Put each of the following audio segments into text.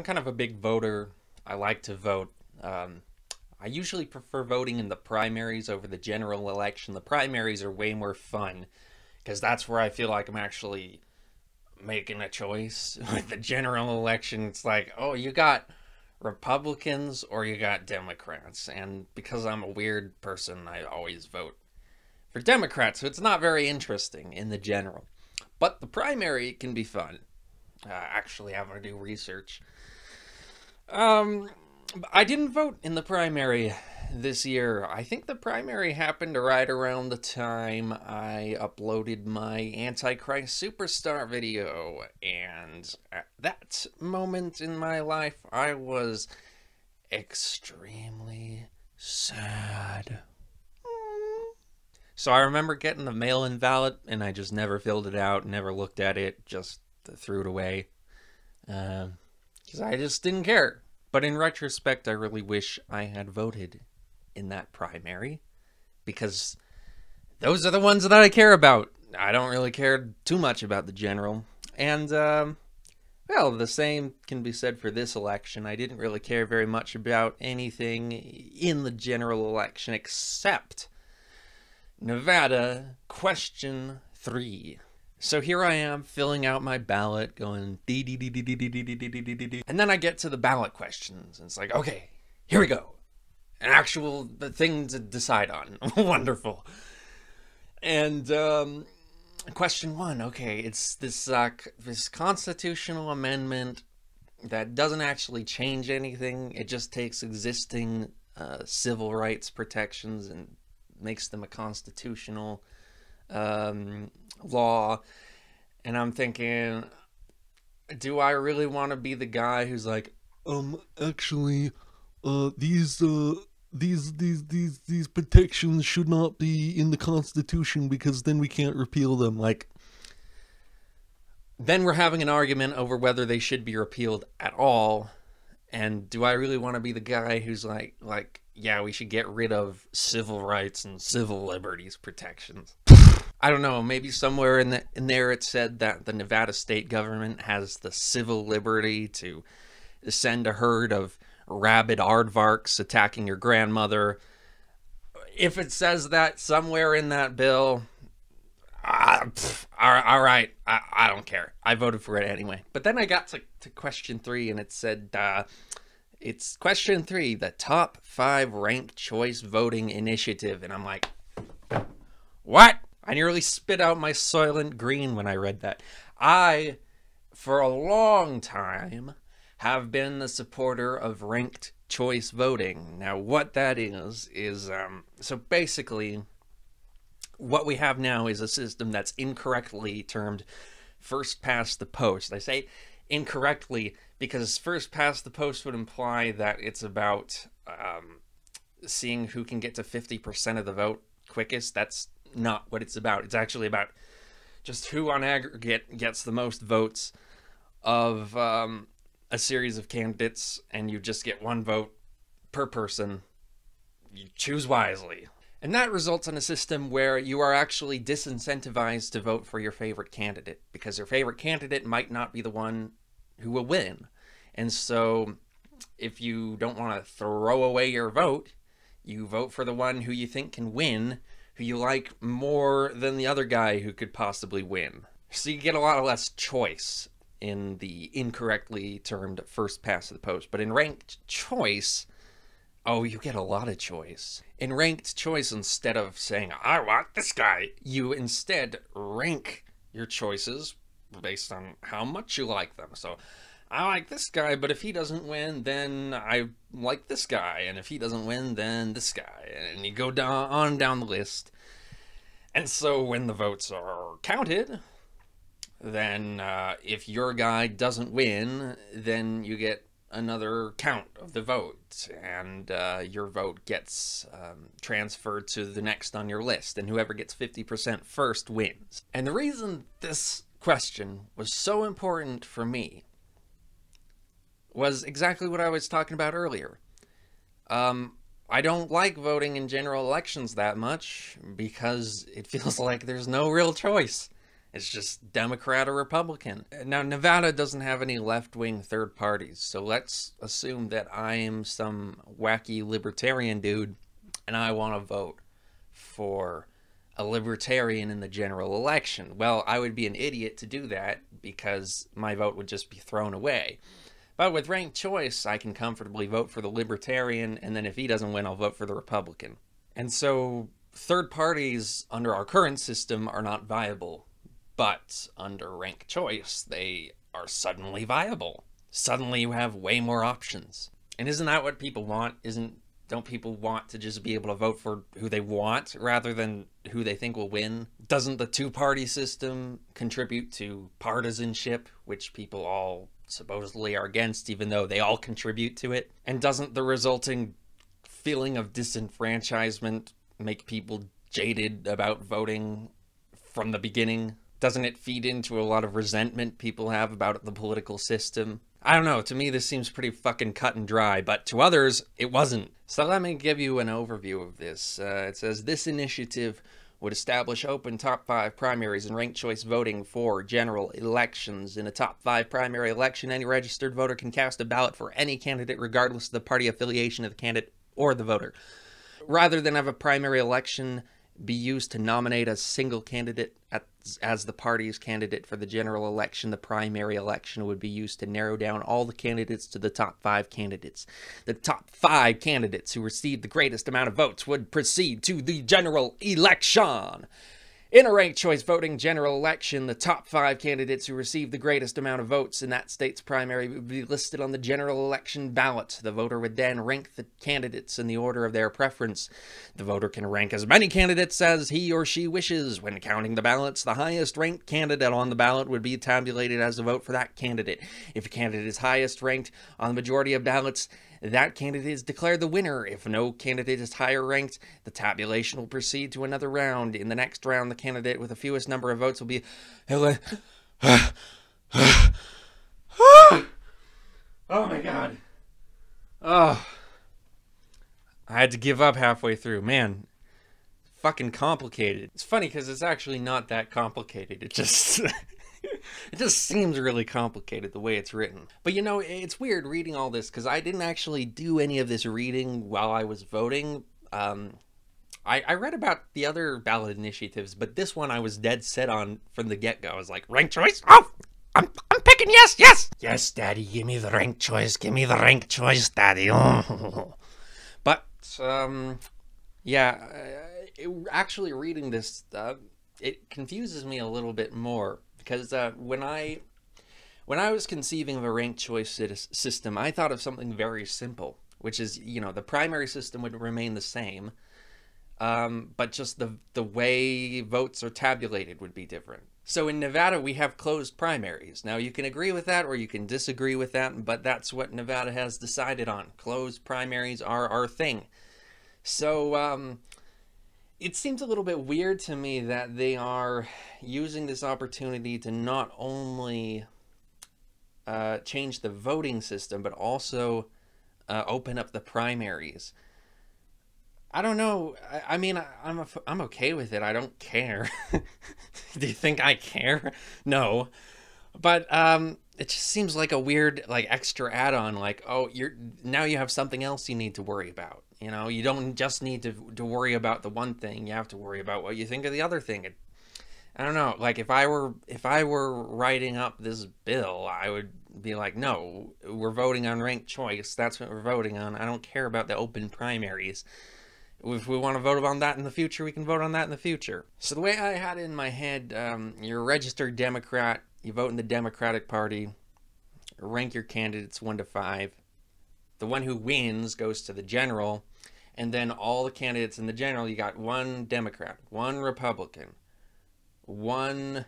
I'm kind of a big voter. I like to vote. I usually prefer voting in the primaries over the general election. The primaries are way more fun because that's where I feel like I'm actually making a choice. With the general election, it's like, oh, you got Republicans or you got Democrats. And because I'm a weird person, I always vote for Democrats. So it's not very interesting in the general. But the primary can be fun. Actually having to do research. I didn't vote in the primary this year. I think the primary happened right around the time I uploaded my Antichrist Superstar video, and at that moment in my life, I was extremely sad. So I remember getting the mail-in ballot, and I just never filled it out, never looked at it, just threw it away. Because I just didn't care. But in retrospect, I really wish I had voted in that primary, because those are the ones that I care about. I don't really care too much about the general. And, well, the same can be said for this election. I didn't really care very much about anything in the general election except Nevada question 3. So here I am filling out my ballot, going dee dee dee dee dee dee dee dee dee dee dee, and then I get to the ballot questions, and it's like, okay, here we go, an actual thing to decide on. Wonderful. And question 1, okay, it's this this constitutional amendment that doesn't actually change anything. It just takes existing civil rights protections and makes them a constitutional law. And I'm thinking, do I really want to be the guy who's like, actually, these protections should not be in the Constitution because then we can't repeal them. Like, then we're having an argument over whether they should be repealed at all. And do I really want to be the guy who's like, yeah, we should get rid of civil rights and civil liberties protections? I don't know, maybe somewhere in there it said that the Nevada state government has the civil liberty to send a herd of rabid aardvarks attacking your grandmother. If it says that somewhere in that bill, all right, I don't care. I voted for it anyway. But then I got to question 3, and it said, it's question 3, the top 5 ranked choice voting initiative. And I'm like, what? I nearly spit out my Soylent Green when I read that. I, for a long time, have been the supporter of ranked choice voting. Now, what that is so basically, what we have now is a system that's incorrectly termed first past the post. I say incorrectly because first past the post would imply that it's about seeing who can get to 50% of the vote quickest. That's not what it's about. It's actually about just who on aggregate gets the most votes of a series of candidates, and you just get 1 vote per person. You choose wisely. And that results in a system where you are actually disincentivized to vote for your favorite candidate, because your favorite candidate might not be the one who will win. And so if you don't want to throw away your vote, you vote for the one who you think can win, who you like more than the other guy who could possibly win. So you get a lot less choice in the incorrectly termed first past the post. But in ranked choice, oh, you get a lot of choice. In ranked choice, instead of saying, I want this guy, you instead rank your choices based on how much you like them. So, I like this guy, but if he doesn't win, then I like this guy. And if he doesn't win, then this guy. And you go down the list. And so when the votes are counted, then if your guy doesn't win, then you get another count of the vote. And your vote gets transferred to the next on your list. And whoever gets 50% first wins. And the reason this question was so important for me was exactly what I was talking about earlier. I don't like voting in general elections that much because it feels like there's no real choice. It's just Democrat or Republican. Now, Nevada doesn't have any left-wing third parties, so let's assume that I am some wacky libertarian dude and I want to vote for a libertarian in the general election. Well, I would be an idiot to do that because my vote would just be thrown away. But with ranked choice, I can comfortably vote for the libertarian, and then if he doesn't win, I'll vote for the Republican. And so third parties under our current system are not viable. But under ranked choice, they are suddenly viable. Suddenly you have way more options. And isn't that what people want? Don't people want to just be able to vote for who they want rather than who they think will win? Doesn't the two-party system contribute to partisanship, which people all supposedly are against, even though they all contribute to it? And doesn't the resulting feeling of disenfranchisement make people jaded about voting from the beginning? Doesn't it feed into a lot of resentment people have about the political system? I don't know, to me this seems pretty fucking cut and dry, but to others, it wasn't. So let me give you an overview of this. It says, this initiative would establish open top 5 primaries and ranked choice voting for general elections. In a top 5 primary election, any registered voter can cast a ballot for any candidate regardless of the party affiliation of the candidate or the voter. Rather than have a primary election be used to nominate a single candidate as the party's candidate for the general election, the primary election would be used to narrow down all the candidates to the top 5 candidates. The top 5 candidates who received the greatest amount of votes would proceed to the general election. In a ranked choice voting general election, the top 5 candidates who received the greatest amount of votes in that state's primary would be listed on the general election ballot. The voter would then rank the candidates in the order of their preference. The voter can rank as many candidates as he or she wishes. When counting the ballots, the highest ranked candidate on the ballot would be tabulated as a vote for that candidate. If a candidate is highest ranked on the majority of ballots, that candidate is declared the winner. If no candidate is higher ranked, the tabulation will proceed to another round. In the next round, the candidate with the fewest number of votes will be... Oh my god. Oh. I had to give up halfway through. Man, fucking complicated. It's funny because it's actually not that complicated. It just... It just seems really complicated the way it's written. But you know, it's weird reading all this because I didn't actually do any of this reading while I was voting. I read about the other ballot initiatives, but this one I was dead set on from the get-go. I was like, ranked choice? Oh, I'm picking yes, yes! Yes, Daddy, give me the ranked choice. Give me the ranked choice, Daddy. Oh. But, yeah, actually reading this, it confuses me a little bit more. Because when I was conceiving of a ranked choice system, I thought of something very simple, which is, you know, the primary system would remain the same, but just the way votes are tabulated would be different. So in Nevada, we have closed primaries. Now, you can agree with that or you can disagree with that, but that's what Nevada has decided on. Closed primaries are our thing. So, it seems a little bit weird to me that they are using this opportunity to not only change the voting system, but also open up the primaries. I don't know. I mean, I'm okay with it. I don't care. Do you think I care? No. But it just seems like a weird, like, extra add-on. Like, oh, now you have something else you need to worry about. You know, you don't just need to worry about the one thing. You have to worry about what you think of the other thing. I don't know. Like, if I were writing up this bill, I would be like, no, we're voting on ranked choice. That's what we're voting on. I don't care about the open primaries. If we want to vote on that in the future, we can vote on that in the future. So the way I had it in my head, you're a registered Democrat. You vote in the Democratic Party. Rank your candidates 1 to 5. The one who wins goes to the general. And then all the candidates in the general, you got 1 Democrat, 1 Republican, 1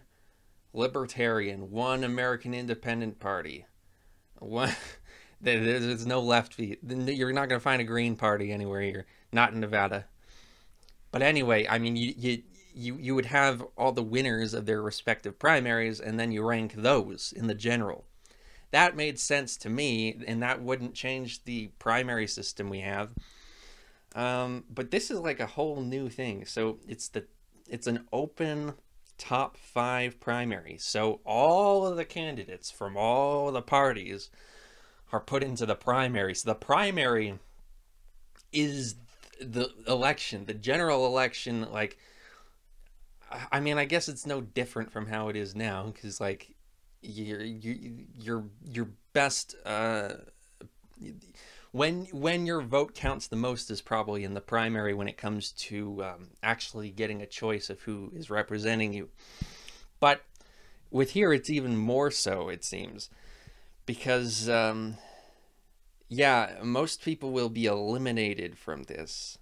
Libertarian, 1 American Independent Party. There's no left feet. You're not going to find a Green Party anywhere here. Not in Nevada. But anyway, I mean, you would have all the winners of their respective primaries, and then you rank those in the general. That made sense to me, and that wouldn't change the primary system we have. But this is like a whole new thing. So it's an open top 5 primaries. So all of the candidates from all the parties are put into the primary. So the primary is the election, the general election. Like, I mean, I guess it's no different from how it is now, because like your best when your vote counts the most is probably in the primary, when it comes to actually getting a choice of who is representing you. But with here, it's even more so, it seems, because yeah, most people will be eliminated from this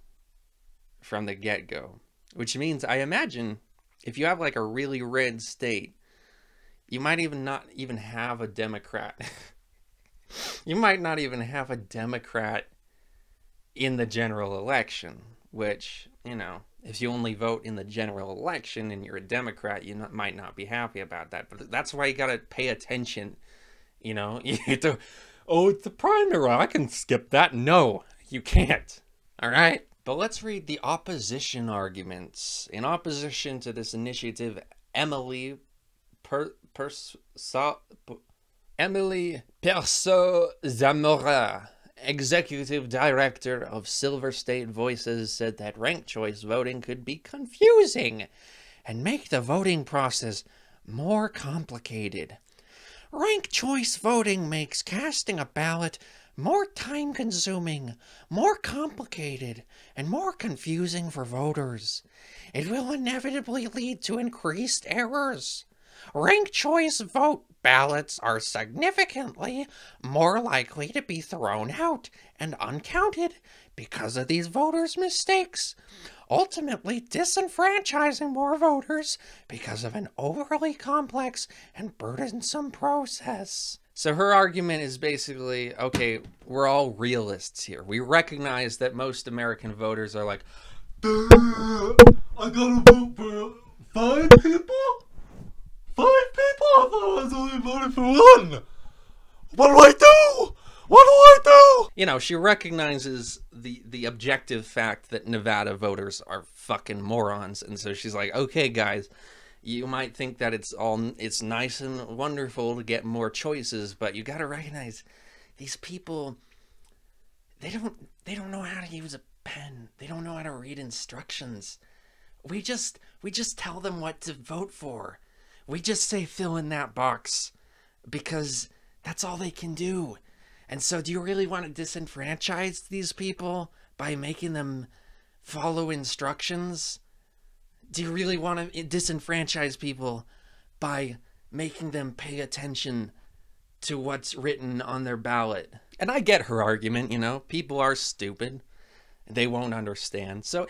from the get-go, which means, I imagine, if you have like a really red state, you might even not even have a Democrat. You might not even have a Democrat in the general election, which, you know, if you only vote in the general election and you're a Democrat, you might not be happy about that. But that's why you got to pay attention, you know. You have to, oh, it's the primary, I can skip that. No, you can't. All right? But let's read the opposition arguments. In opposition to this initiative, Emily Perso Zamora, executive director of Silver State Voices, said that ranked choice voting could be confusing and make the voting process more complicated. Ranked choice voting makes casting a ballot more time-consuming, more complicated, and more confusing for voters. It will inevitably lead to increased errors. Ranked choice vote ballots are significantly more likely to be thrown out and uncounted because of these voters' mistakes, ultimately disenfranchising more voters because of an overly complex and burdensome process. So her argument is basically, okay, we're all realists here. We recognize that most American voters are like, I gotta vote for 5 people? 5 people? I thought I was only voting for 1. What do I do? What do I do? You know, she recognizes the objective fact that Nevada voters are fucking morons. And so she's like, okay, guys, you might think that it's nice and wonderful to get more choices, but you got to recognize these people, they don't know how to use a pen. They don't know how to read instructions. We just tell them what to vote for. We just say fill in that box because that's all they can do. And so do you really want to disenfranchise these people by making them follow instructions? Do you really want to disenfranchise people by making them pay attention to what's written on their ballot? And I get her argument, you know, people are stupid. They won't understand. So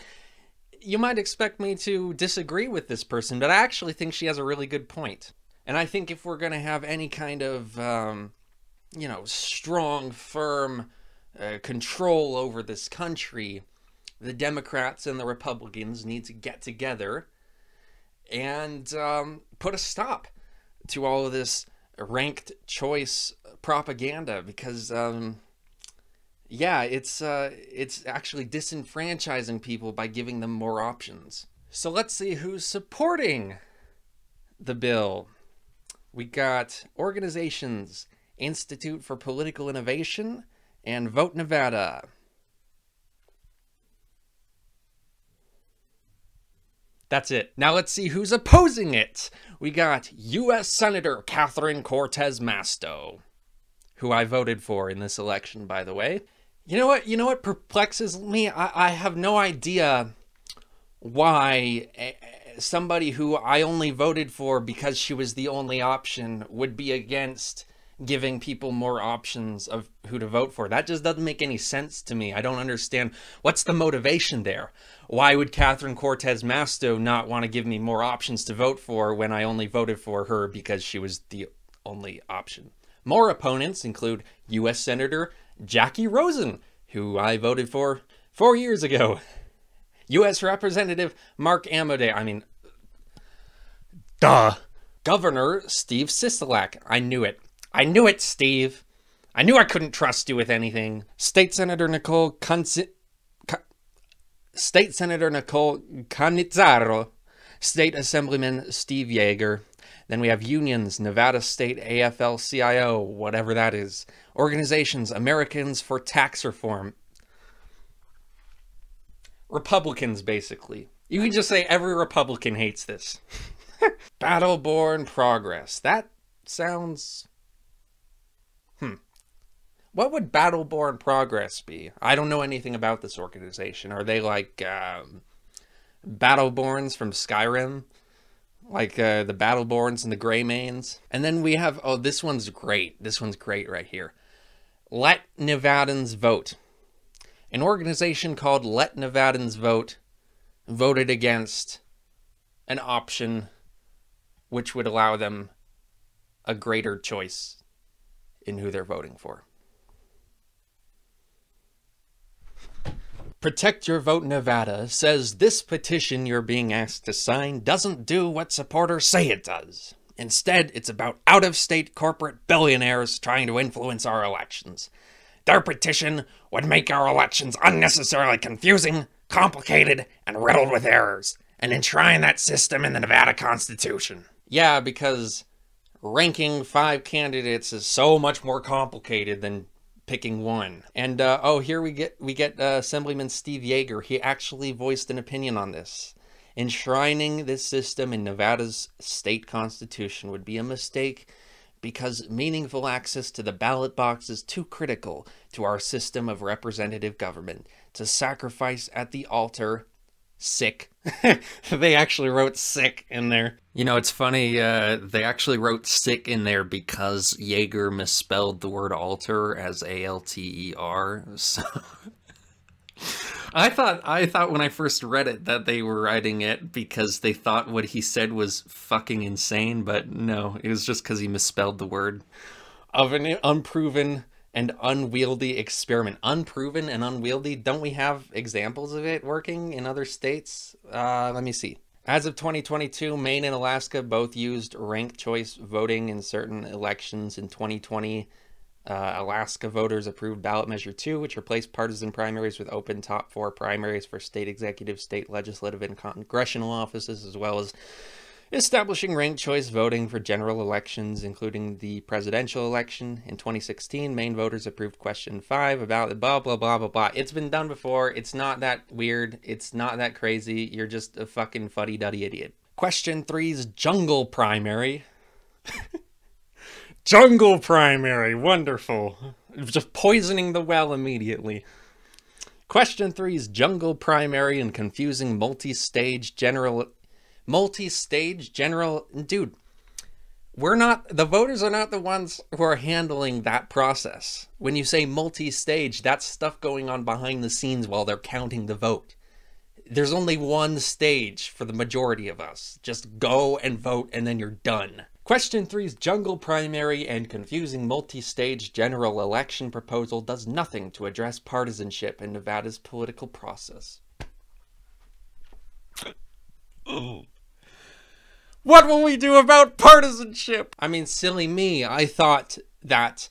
you might expect me to disagree with this person, but I actually think she has a really good point. And I think if we're going to have any kind of, you know, strong, firm control over this country, the Democrats and the Republicans need to get together and put a stop to all of this ranked choice propaganda, because yeah, it's actually disenfranchising people by giving them more options. So let's see who's supporting the bill. We got organizations Institute for Political Innovation and Vote Nevada. That's it. Now let's see who's opposing it. We got U.S. Senator Catherine Cortez Masto, who I voted for in this election, by the way. You know what perplexes me? I have no idea why somebody who I only voted for because she was the only option would be against giving people more options of who to vote for. That just doesn't make any sense to me. I don't understand. What's the motivation there? Why would Catherine Cortez Masto not want to give me more options to vote for when I only voted for her because she was the only option? More opponents include U.S. Senator Jackie Rosen, who I voted for 4 years ago. U.S. Representative Mark Amodei, Governor Steve Sisolak. I knew it. I knew it, Steve. I knew I couldn't trust you with anything. State Senator Nicole Canizzaro State Assemblyman Steve Yeager. Then we have unions, Nevada State AFL-CIO, whatever that is. Organizations, Americans for Tax Reform. Republicans, basically. You can just say every Republican hates this. Battleborn Progress. That sounds... What would Battleborn Progress be? I don't know anything about this organization. Are they like Battleborns from Skyrim? Like the Battleborns and the Greymanes? And then we have... Oh, this one's great. This one's great right here. Let Nevadans Vote. An organization called Let Nevadans Vote voted against an option which would allow them a greater choice in who they're voting for. Protect Your Vote Nevada says this petition you're being asked to sign doesn't do what supporters say it does. Instead, it's about out-of-state corporate billionaires trying to influence our elections. Their petition would make our elections unnecessarily confusing, complicated, and riddled with errors, and enshrine that system in the Nevada Constitution. Yeah, because ranking 5 candidates is so much more complicated than picking one. And oh, here we get Assemblyman Steve Yeager. He actually voiced an opinion on this. Enshrining this system in Nevada's state constitution would be a mistake because meaningful access to the ballot box is too critical to our system of representative government to sacrifice at the altar. Sick. They actually wrote sick in there. You know, it's funny, they actually wrote sick in there because Yeager misspelled the word alter as A-L-T-E-R. So I thought when I first read it that they were writing it because they thought what he said was fucking insane, but no, it was just because he misspelled the word. Of an unproven and unwieldy experiment. Unproven and unwieldy? Don't we have examples of it working in other states? Let me see. As of 2022, Maine and Alaska both used ranked choice voting in certain elections. In 2020, Alaska voters approved ballot measure 2, which replaced partisan primaries with open top 4 primaries for state executive, state legislative, and congressional offices, as well as establishing ranked choice voting for general elections, including the presidential election. In 2016, Maine voters approved question 5 about the blah, blah, blah, blah, blah. It's been done before. It's not that weird. It's not that crazy. You're just a fucking fuddy-duddy idiot. Question 3's jungle primary. Jungle primary. Wonderful. Just poisoning the well immediately. Question 3's jungle primary and confusing multi-stage general... Dude, the voters are not the ones who are handling that process. When you say multi-stage, that's stuff going on behind the scenes while they're counting the vote. There's only one stage for the majority of us. Just go and vote and then you're done. Question 3's jungle primary and confusing multi-stage general election proposal does nothing to address partisanship in Nevada's political process. Ugh. What will we do about partisanship? I mean, silly me. I thought that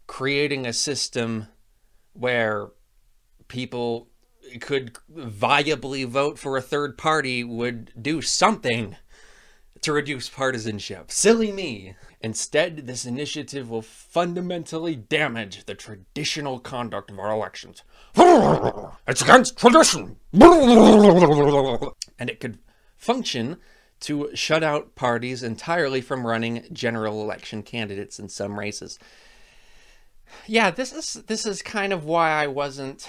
creating a system where people could viably vote for a third party would do something to reduce partisanship. Silly me. Instead, this initiative will fundamentally damage the traditional conduct of our elections. It's against tradition. And it could function to shut out parties entirely from running general election candidates in some races. Yeah, this is kind of why I wasn't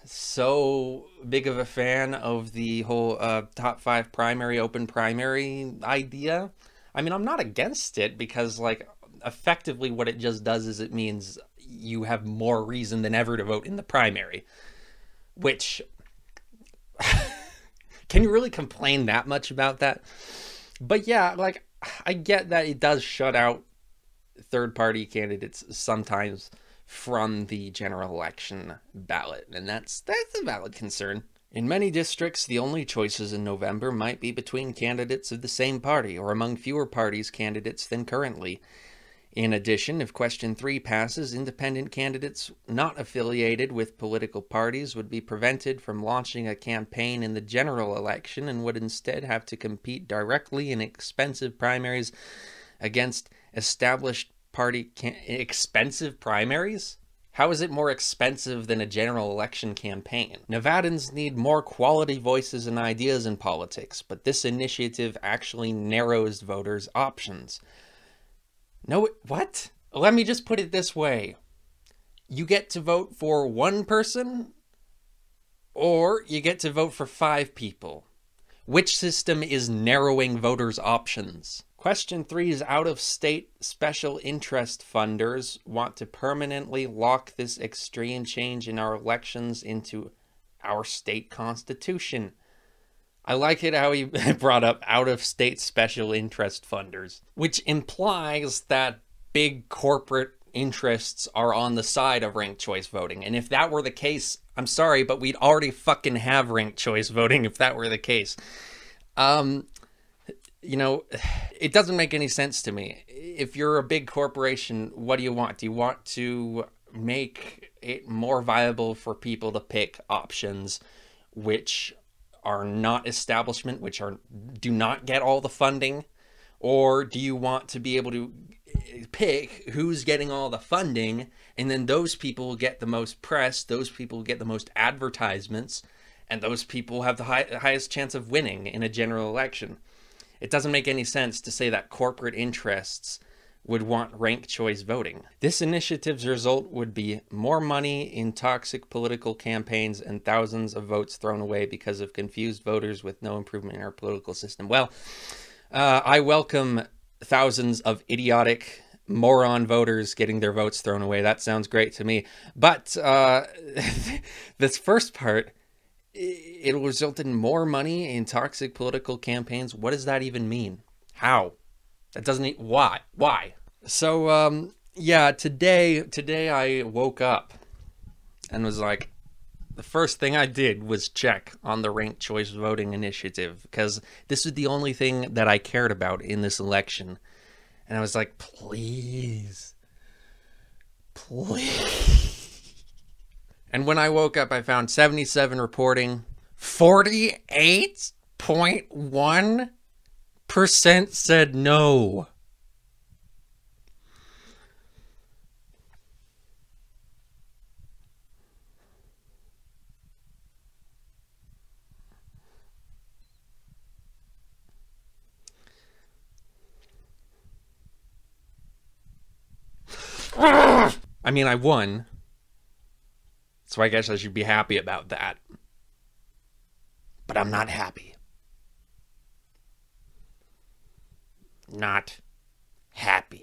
so big of a fan of the whole top 5 primary, open primary idea. I mean, I'm not against it because, like, effectively what it just does is it means you have more reason than ever to vote in the primary, which... Can you really complain that much about that? But yeah, like, I get that it does shut out third-party candidates sometimes from the general election ballot, and that's a valid concern. In many districts, the only choices in November might be between candidates of the same party or among fewer parties candidates than currently. In addition, if question 3 passes, independent candidates not affiliated with political parties would be prevented from launching a campaign in the general election and would instead have to compete directly in expensive primaries against established party expensive primaries? How is it more expensive than a general election campaign? Nevadans need more quality voices and ideas in politics, but this initiative actually narrows voters' options. No, what? Let me just put it this way. You get to vote for one person, or you get to vote for 5 people. Which system is narrowing voters' options? Question 3's out-of-state special interest funders want to permanently lock this extreme change in our elections into our state constitution. I like it how he brought up out-of-state special interest funders, which implies that big corporate interests are on the side of ranked choice voting. And if that were the case, I'm sorry, but we'd already fucking have ranked choice voting if that were the case. You know, it doesn't make any sense to me. If you're a big corporation, what do you want? Do you want to make it more viable for people to pick options which are not establishment, which do not get all the funding? Or do you want to be able to pick who's getting all the funding, and then those people get the most press, those people get the most advertisements, and those people have the highest chance of winning in a general election? It doesn't make any sense to say that corporate interests would want ranked choice voting. This initiative's result would be more money in toxic political campaigns and thousands of votes thrown away because of confused voters with no improvement in our political system. Well, I welcome thousands of idiotic moron voters getting their votes thrown away. That sounds great to me. But this first part, it'll result in more money in toxic political campaigns. What does that even mean? How? That doesn't why? So yeah, today I woke up and was like, the first thing I did was check on the ranked choice voting initiative, because this was the only thing that I cared about in this election. And I was like, please. And when I woke up, I found 77 reporting, 48.1% said no. I mean, I won, so I guess I should be happy about that. But I'm not happy. Not happy.